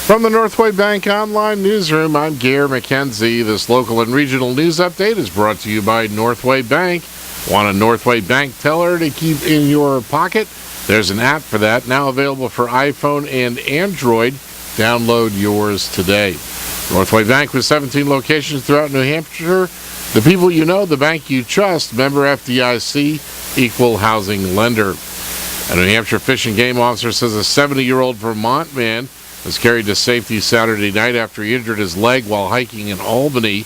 From the Northway Bank Online Newsroom, I'm Gare McKenzie. This local and regional news update is brought to you by Northway Bank. Want a Northway Bank teller to keep in your pocket? There's an app for that, now available for iPhone and Android. Download yours today. Northway Bank with 17 locations throughout New Hampshire. The people you know, the bank you trust. Member FDIC, equal housing lender. A New Hampshire Fish and Game officer says a 70-year-old Vermont man was carried to safety Saturday night after he injured his leg while hiking in Albany.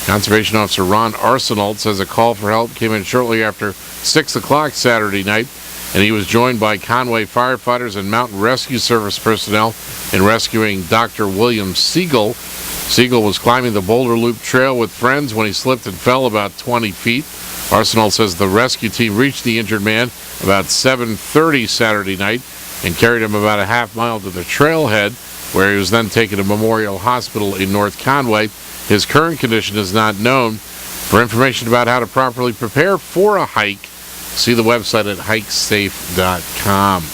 Conservation Officer Ron Arsenault says a call for help came in shortly after 6 o'clock Saturday night, and he was joined by Conway firefighters and Mountain Rescue Service personnel in rescuing Dr. William Siegel. Siegel was climbing the Boulder Loop Trail with friends when he slipped and fell about 20 feet. Arsenault says the rescue team reached the injured man about 7:30 Saturday night and carried him about a half mile to the trailhead, where he was then taken to Memorial Hospital in North Conway. His current condition is not known. For information about how to properly prepare for a hike, see the website at hikesafe.com.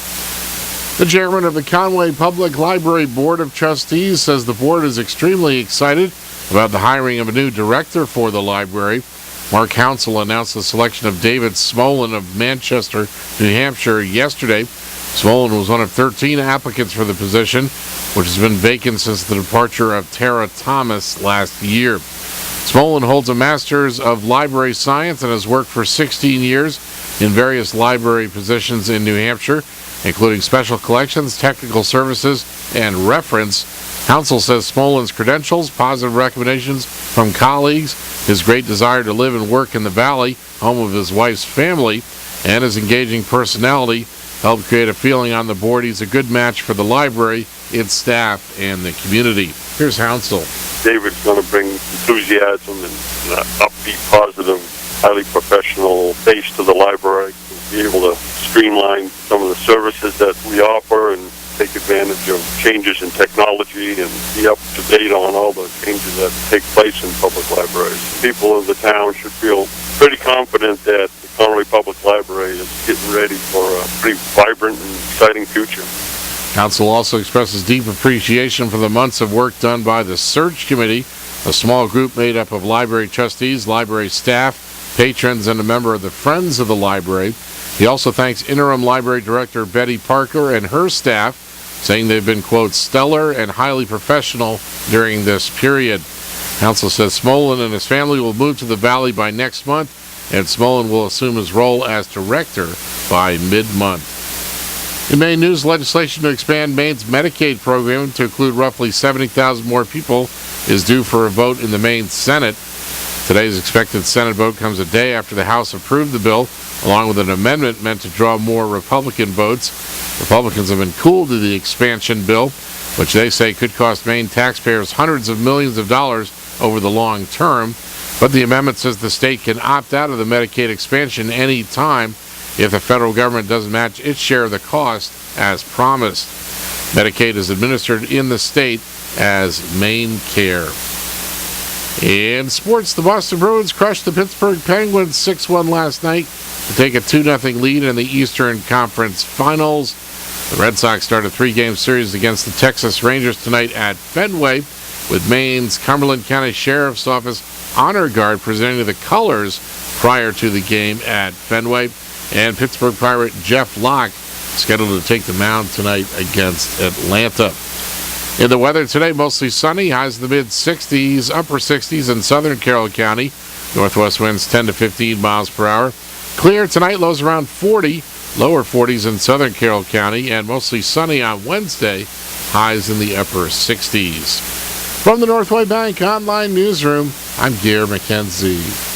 The chairman of the Conway Public Library Board of Trustees says the board is extremely excited about the hiring of a new director for the library. Mark Hounsell announced the selection of David Smolin of Manchester, New Hampshire yesterday. Smolin was one of 13 applicants for the position, which has been vacant since the departure of Tara Thomas last year. Smolin holds a Master's of Library Science and has worked for 16 years in various library positions in New Hampshire, including special collections, technical services, and reference. Hounsell says Smolin's credentials, positive recommendations from colleagues, his great desire to live and work in the Valley, home of his wife's family, and his engaging personality helped create a feeling on the board he's a good match for the library, its staff, and the community. Here's Hounsell. David's going to bring enthusiasm and upbeat, positive, highly professional face to the library. We'll be able to streamline some of the services that we offer and take advantage of changes in technology and be up to date on all the changes that take place in public libraries. People of the town should feel pretty confident that the Conway Public Library is getting ready for a pretty vibrant and exciting future. Council also expresses deep appreciation for the months of work done by the Search Committee, a small group made up of library trustees, library staff, patrons, and a member of the Friends of the Library. He also thanks Interim Library Director Betty Parker and her staff, saying they've been, quote, stellar and highly professional during this period. Council says Smolin and his family will move to the Valley by next month, and Smolin will assume his role as director by mid-month. In Maine news, legislation to expand Maine's Medicaid program to include roughly 70,000 more people is due for a vote in the Maine Senate. Today's expected Senate vote comes a day after the House approved the bill, along with an amendment meant to draw more Republican votes. Republicans have been cool to the expansion bill, which they say could cost Maine taxpayers hundreds of millions of dollars over the long term. But the amendment says the state can opt out of the Medicaid expansion any time if the federal government doesn't match its share of the cost as promised. Medicaid is administered in the state as Maine Care. In sports, the Boston Bruins crushed the Pittsburgh Penguins 6-1 last night to take a 2-0 lead in the Eastern Conference Finals. The Red Sox start a 3-game series against the Texas Rangers tonight at Fenway, with Maine's Cumberland County Sheriff's Office Honor Guard presenting the colors prior to the game at Fenway. And Pittsburgh Pirate Jeff Locke scheduled to take the mound tonight against Atlanta. In the weather today, mostly sunny, highs in the mid-60s, upper 60s in southern Carroll County. Northwest winds 10 to 15 miles per hour. Clear tonight, lows around 40, lower 40s in southern Carroll County, and mostly sunny on Wednesday, highs in the upper 60s. From the Northway Bank Online Newsroom, I'm Gare McKenzie.